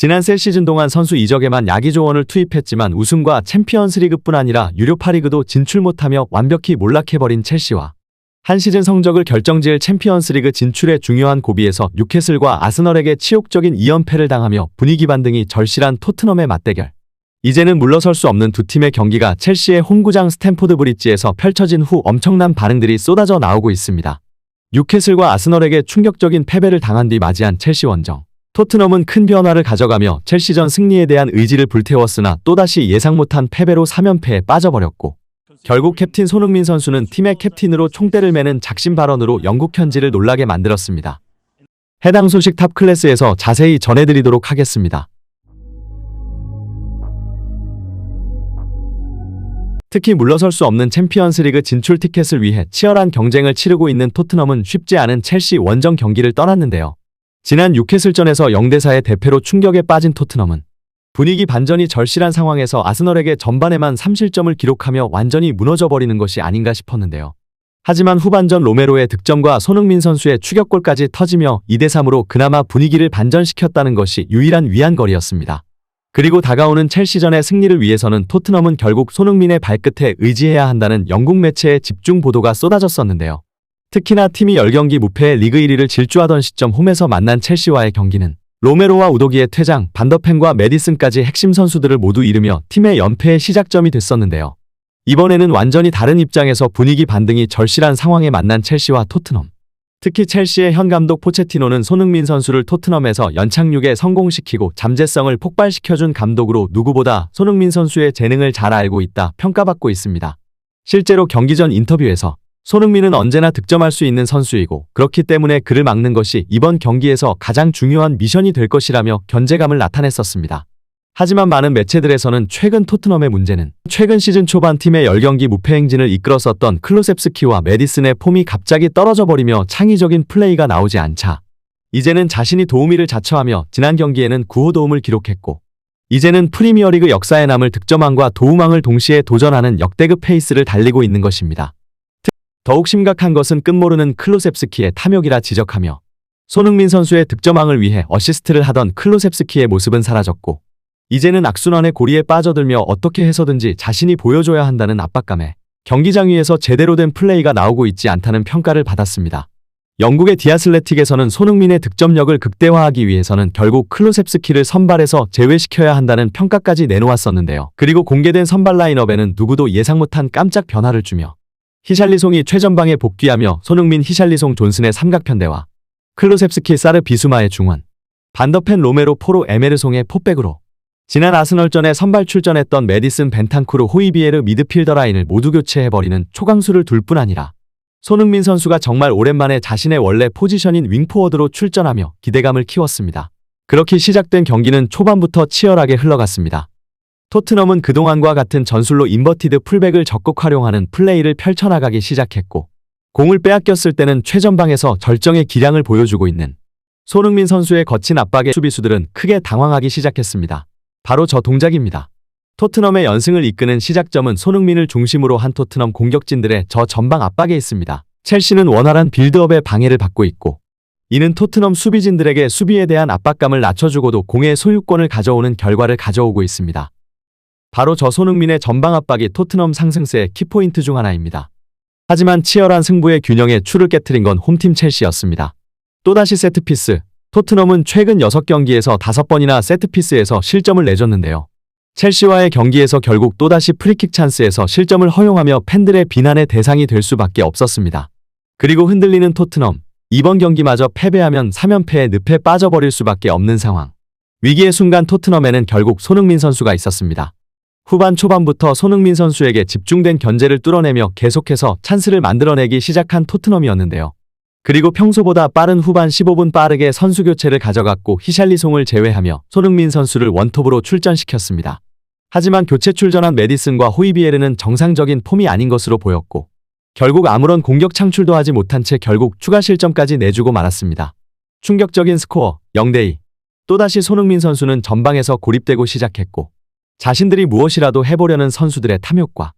지난 새 시즌 동안 선수 이적에만 야기조원을 투입했지만 우승과 챔피언스리그뿐 아니라 유로파리그도 진출 못하며 완벽히 몰락해버린 첼시와 한 시즌 성적을 결정지을 챔피언스리그 진출의 중요한 고비에서 뉴캐슬과 아스널에게 치욕적인 2연패를 당하며 분위기 반등이 절실한 토트넘의 맞대결. 이제는 물러설 수 없는 두 팀의 경기가 첼시의 홈구장 스탠포드 브리지에서 펼쳐진 후 엄청난 반응들이 쏟아져 나오고 있습니다. 뉴캐슬과 아스널에게 충격적인 패배를 당한 뒤 맞이한 첼시 원정. 토트넘은 큰 변화를 가져가며 첼시전 승리에 대한 의지를 불태웠으나 또다시 예상 못한 패배로 3연패에 빠져버렸고 결국 캡틴 손흥민 선수는 팀의 캡틴으로 총대를 매는 작심 발언으로 영국 현지를 놀라게 만들었습니다. 해당 소식 탑클래스에서 자세히 전해드리도록 하겠습니다. 특히 물러설 수 없는 챔피언스리그 진출 티켓을 위해 치열한 경쟁을 치르고 있는 토트넘은 쉽지 않은 첼시 원정 경기를 떠났는데요. 지난 뉴캐슬전에서 0대4의 대패로 충격에 빠진 토트넘은 분위기 반전이 절실한 상황에서 아스널에게 전반에만 3실점을 기록하며 완전히 무너져버리는 것이 아닌가 싶었는데요. 하지만 후반전 로메로의 득점과 손흥민 선수의 추격골까지 터지며 2대3으로 그나마 분위기를 반전시켰다는 것이 유일한 위안거리였습니다. 그리고 다가오는 첼시전의 승리를 위해서는 토트넘은 결국 손흥민의 발끝에 의지해야 한다는 영국 매체의 집중 보도가 쏟아졌었는데요. 특히나 팀이 10경기 무패의 리그 1위를 질주하던 시점 홈에서 만난 첼시와의 경기는 로메로와 우도기의 퇴장, 반더펜과 메디슨까지 핵심 선수들을 모두 잃으며 팀의 연패의 시작점이 됐었는데요. 이번에는 완전히 다른 입장에서 분위기 반등이 절실한 상황에 만난 첼시와 토트넘. 특히 첼시의 현 감독 포체티노는 손흥민 선수를 토트넘에서 연착륙에 성공시키고 잠재성을 폭발시켜준 감독으로 누구보다 손흥민 선수의 재능을 잘 알고 있다 평가받고 있습니다. 실제로 경기 전 인터뷰에서 손흥민은 언제나 득점할 수 있는 선수이고 그렇기 때문에 그를 막는 것이 이번 경기에서 가장 중요한 미션이 될 것이라며 견제감을 나타냈었습니다. 하지만 많은 매체들에서는 최근 토트넘의 문제는 최근 시즌 초반 팀의 10경기 무패 행진을 이끌었었던 클로셉스키와 메디슨의 폼이 갑자기 떨어져 버리며 창의적인 플레이가 나오지 않자 이제는 자신이 도우미를 자처하며 지난 경기에는 9호 도움을 기록했고 이제는 프리미어리그 역사에 남을 득점왕과 도움왕을 동시에 도전하는 역대급 페이스를 달리고 있는 것입니다. 더욱 심각한 것은 끝모르는 클로셉스키의 탐욕이라 지적하며 손흥민 선수의 득점왕을 위해 어시스트를 하던 클로셉스키의 모습은 사라졌고 이제는 악순환의 고리에 빠져들며 어떻게 해서든지 자신이 보여줘야 한다는 압박감에 경기장 위에서 제대로 된 플레이가 나오고 있지 않다는 평가를 받았습니다. 영국의 디아슬레틱에서는 손흥민의 득점력을 극대화하기 위해서는 결국 클로셉스키를 선발에서 제외시켜야 한다는 평가까지 내놓았었는데요. 그리고 공개된 선발 라인업에는 누구도 예상 못한 깜짝 변화를 주며 히샬리송이 최전방에 복귀하며 손흥민 히샬리송 존슨의 삼각편대와 클로셉스키 사르 비수마의 중원, 반더펜 로메로 포로 에메르송의 포백으로 지난 아스널전에 선발 출전했던 메디슨 벤탄쿠르 호이비에르 미드필더 라인을 모두 교체해버리는 초강수를 둘 뿐 아니라 손흥민 선수가 정말 오랜만에 자신의 원래 포지션인 윙포워드로 출전하며 기대감을 키웠습니다. 그렇게 시작된 경기는 초반부터 치열하게 흘러갔습니다. 토트넘은 그동안과 같은 전술로 인버티드 풀백을 적극 활용하는 플레이를 펼쳐나가기 시작했고 공을 빼앗겼을 때는 최전방에서 절정의 기량을 보여주고 있는 손흥민 선수의 거친 압박에 수비수들은 크게 당황하기 시작했습니다. 바로 저 동작입니다. 토트넘의 연승을 이끄는 시작점은 손흥민을 중심으로 한 토트넘 공격진들의 저 전방 압박에 있습니다. 첼시는 원활한 빌드업에 방해를 받고 있고 이는 토트넘 수비진들에게 수비에 대한 압박감을 낮춰주고도 공의 소유권을 가져오는 결과를 가져오고 있습니다. 바로 저 손흥민의 전방 압박이 토트넘 상승세의 키포인트 중 하나입니다. 하지만 치열한 승부의 균형에 추를 깨트린 건 홈팀 첼시였습니다. 또다시 세트피스. 토트넘은 최근 6경기에서 5번이나 세트피스에서 실점을 내줬는데요. 첼시와의 경기에서 결국 또다시 프리킥 찬스에서 실점을 허용하며 팬들의 비난의 대상이 될 수밖에 없었습니다. 그리고 흔들리는 토트넘. 이번 경기마저 패배하면 3연패의 늪에 빠져버릴 수밖에 없는 상황. 위기의 순간 토트넘에는 결국 손흥민 선수가 있었습니다. 후반 초반부터 손흥민 선수에게 집중된 견제를 뚫어내며 계속해서 찬스를 만들어내기 시작한 토트넘이었는데요. 그리고 평소보다 빠른 후반 15분 빠르게 선수 교체를 가져갔고 히샬리송을 제외하며 손흥민 선수를 원톱으로 출전시켰습니다. 하지만 교체 출전한 메디슨과 호이비에르는 정상적인 폼이 아닌 것으로 보였고 결국 아무런 공격 창출도 하지 못한 채 결국 추가 실점까지 내주고 말았습니다. 충격적인 스코어 0대2. 또다시 손흥민 선수는 전방에서 고립되고 시작했고 자신들이 무엇이라도 해보려는 선수들의 탐욕과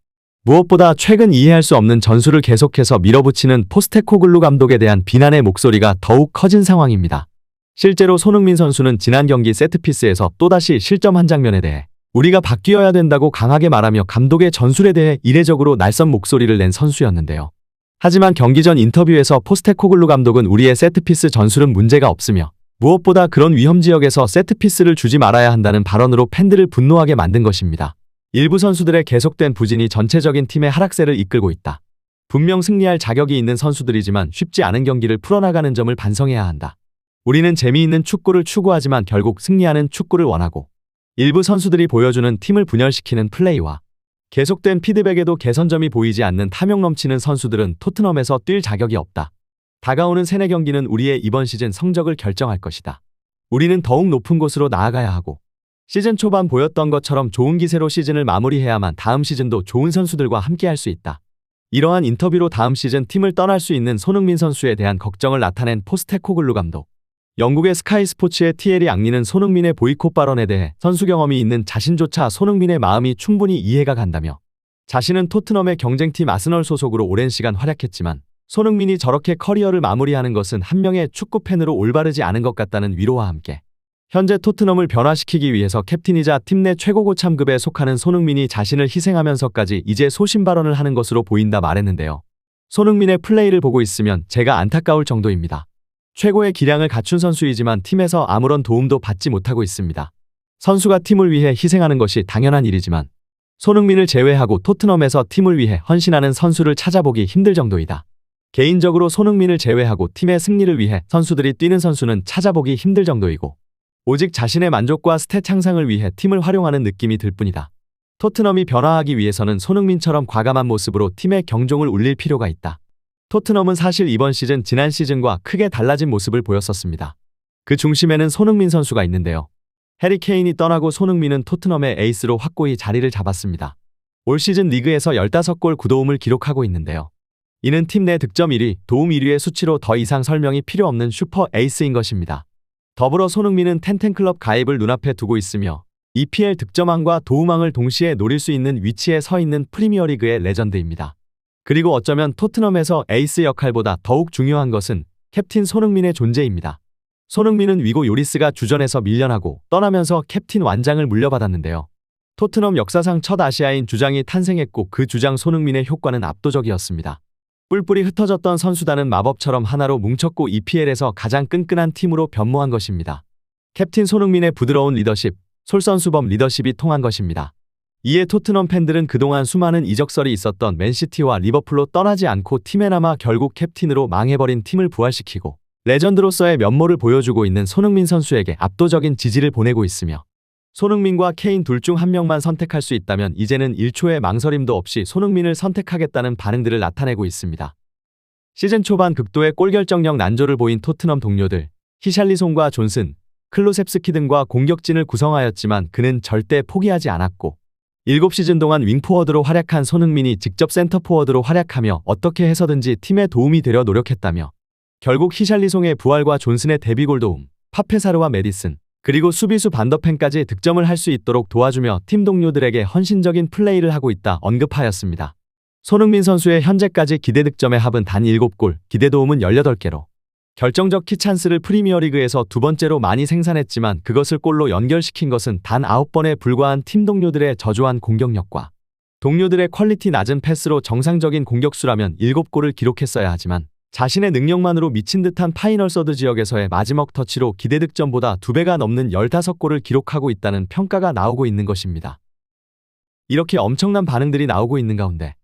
무엇보다 최근 이해할 수 없는 전술을 계속해서 밀어붙이는 포스테코글루 감독에 대한 비난의 목소리가 더욱 커진 상황입니다. 실제로 손흥민 선수는 지난 경기 세트피스에서 또다시 실점한 장면에 대해 우리가 바뀌어야 된다고 강하게 말하며 감독의 전술에 대해 이례적으로 날선 목소리를 낸 선수였는데요. 하지만 경기 전 인터뷰에서 포스테코글루 감독은 우리의 세트피스 전술은 문제가 없으며 무엇보다 그런 위험 지역에서 세트피스를 주지 말아야 한다는 발언으로 팬들을 분노하게 만든 것입니다. 일부 선수들의 계속된 부진이 전체적인 팀의 하락세를 이끌고 있다. 분명 승리할 자격이 있는 선수들이지만 쉽지 않은 경기를 풀어나가는 점을 반성해야 한다. 우리는 재미있는 축구를 추구하지만 결국 승리하는 축구를 원하고 일부 선수들이 보여주는 팀을 분열시키는 플레이와 계속된 피드백에도 개선점이 보이지 않는 탐욕 넘치는 선수들은 토트넘에서 뛸 자격이 없다. 다가오는 3-4경기는 우리의 이번 시즌 성적을 결정할 것이다. 우리는 더욱 높은 곳으로 나아가야 하고 시즌 초반 보였던 것처럼 좋은 기세로 시즌을 마무리해야만 다음 시즌도 좋은 선수들과 함께할 수 있다. 이러한 인터뷰로 다음 시즌 팀을 떠날 수 있는 손흥민 선수에 대한 걱정을 나타낸 포스테코글루 감독. 영국의 스카이 스포츠의 티에리 앙리는 손흥민의 보이콧 발언에 대해 선수 경험이 있는 자신조차 손흥민의 마음이 충분히 이해가 간다며 자신은 토트넘의 경쟁팀 아스널 소속으로 오랜 시간 활약했지만 손흥민이 저렇게 커리어를 마무리하는 것은 한 명의 축구팬으로 올바르지 않은 것 같다는 위로와 함께 현재 토트넘을 변화시키기 위해서 캡틴이자 팀 내 최고 고참급에 속하는 손흥민이 자신을 희생하면서까지 이제 소신 발언을 하는 것으로 보인다 말했는데요. 손흥민의 플레이를 보고 있으면 제가 안타까울 정도입니다. 최고의 기량을 갖춘 선수이지만 팀에서 아무런 도움도 받지 못하고 있습니다. 선수가 팀을 위해 희생하는 것이 당연한 일이지만 손흥민을 제외하고 토트넘에서 팀을 위해 헌신하는 선수를 찾아보기 힘들 정도이다. 개인적으로 손흥민을 제외하고 팀의 승리를 위해 선수들이 뛰는 선수는 찾아보기 힘들 정도이고 오직 자신의 만족과 스탯 향상을 위해 팀을 활용하는 느낌이 들 뿐이다. 토트넘이 변화하기 위해서는 손흥민처럼 과감한 모습으로 팀의 경종을 울릴 필요가 있다. 토트넘은 사실 이번 시즌 지난 시즌과 크게 달라진 모습을 보였었습니다. 그 중심에는 손흥민 선수가 있는데요. 해리 케인이 떠나고 손흥민은 토트넘의 에이스로 확고히 자리를 잡았습니다. 올 시즌 리그에서 15골 9도움을 기록하고 있는데요. 이는 팀 내 득점 1위, 도움 1위의 수치로 더 이상 설명이 필요 없는 슈퍼 에이스인 것입니다. 더불어 손흥민은 텐텐클럽 가입을 눈앞에 두고 있으며 EPL 득점왕과 도움왕을 동시에 노릴 수 있는 위치에 서 있는 프리미어리그의 레전드입니다. 그리고 어쩌면 토트넘에서 에이스 역할보다 더욱 중요한 것은 캡틴 손흥민의 존재입니다. 손흥민은 위고 요리스가 주전에서 밀려나고 떠나면서 캡틴 완장을 물려받았는데요. 토트넘 역사상 첫 아시아인 주장이 탄생했고 그 주장 손흥민의 효과는 압도적이었습니다. 뿔뿔이 흩어졌던 선수단은 마법처럼 하나로 뭉쳤고 EPL에서 가장 끈끈한 팀으로 변모한 것입니다. 캡틴 손흥민의 부드러운 리더십, 솔선수범 리더십이 통한 것입니다. 이에 토트넘 팬들은 그동안 수많은 이적설이 있었던 맨시티와 리버풀로 떠나지 않고 팀에 남아 결국 캡틴으로 망해버린 팀을 부활시키고 레전드로서의 면모를 보여주고 있는 손흥민 선수에게 압도적인 지지를 보내고 있으며 손흥민과 케인 둘 중 한 명만 선택할 수 있다면 이제는 1초의 망설임도 없이 손흥민을 선택하겠다는 반응들을 나타내고 있습니다. 시즌 초반 극도의 골결정력 난조를 보인 토트넘 동료들, 히샬리송과 존슨, 클로셉스키 등과 공격진을 구성하였지만 그는 절대 포기하지 않았고 7시즌 동안 윙포워드로 활약한 손흥민이 직접 센터포워드로 활약하며 어떻게 해서든지 팀에 도움이 되려 노력했다며 결국 히샬리송의 부활과 존슨의 데뷔골 도움, 파페사르와 메디슨, 그리고 수비수 반더펜까지 득점을 할 수 있도록 도와주며 팀 동료들에게 헌신적인 플레이를 하고 있다 언급하였습니다. 손흥민 선수의 현재까지 기대 득점의 합은 단 7골, 기대 도움은 18개로 결정적 키 찬스를 프리미어리그에서 두 번째로 많이 생산했지만 그것을 골로 연결시킨 것은 단 9번에 불과한 팀 동료들의 저조한 공격력과 동료들의 퀄리티 낮은 패스로 정상적인 공격수라면 7골을 기록했어야 하지만 자신의 능력만으로 미친 듯한 파이널 서드 지역에서의 마지막 터치로 기대 득점보다 2배가 넘는 15골을 기록하고 있다는 평가가 나오고 있는 것입니다. 이렇게 엄청난 반응들이 나오고 있는 가운데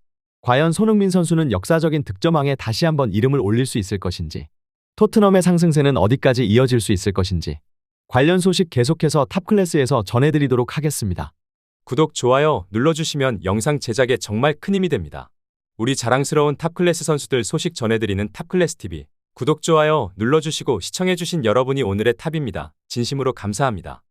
과연 손흥민 선수는 역사적인 득점왕에 다시 한번 이름을 올릴 수 있을 것인지 토트넘의 상승세는 어디까지 이어질 수 있을 것인지 관련 소식 계속해서 탑클래스에서 전해드리도록 하겠습니다. 구독, 좋아요 눌러주시면 영상 제작에 정말 큰 힘이 됩니다. 우리 자랑스러운 탑클래스 선수들 소식 전해드리는 탑클래스TV 구독, 좋아요 눌러주시고 시청해주신 여러분이 오늘의 탑입니다. 진심으로 감사합니다.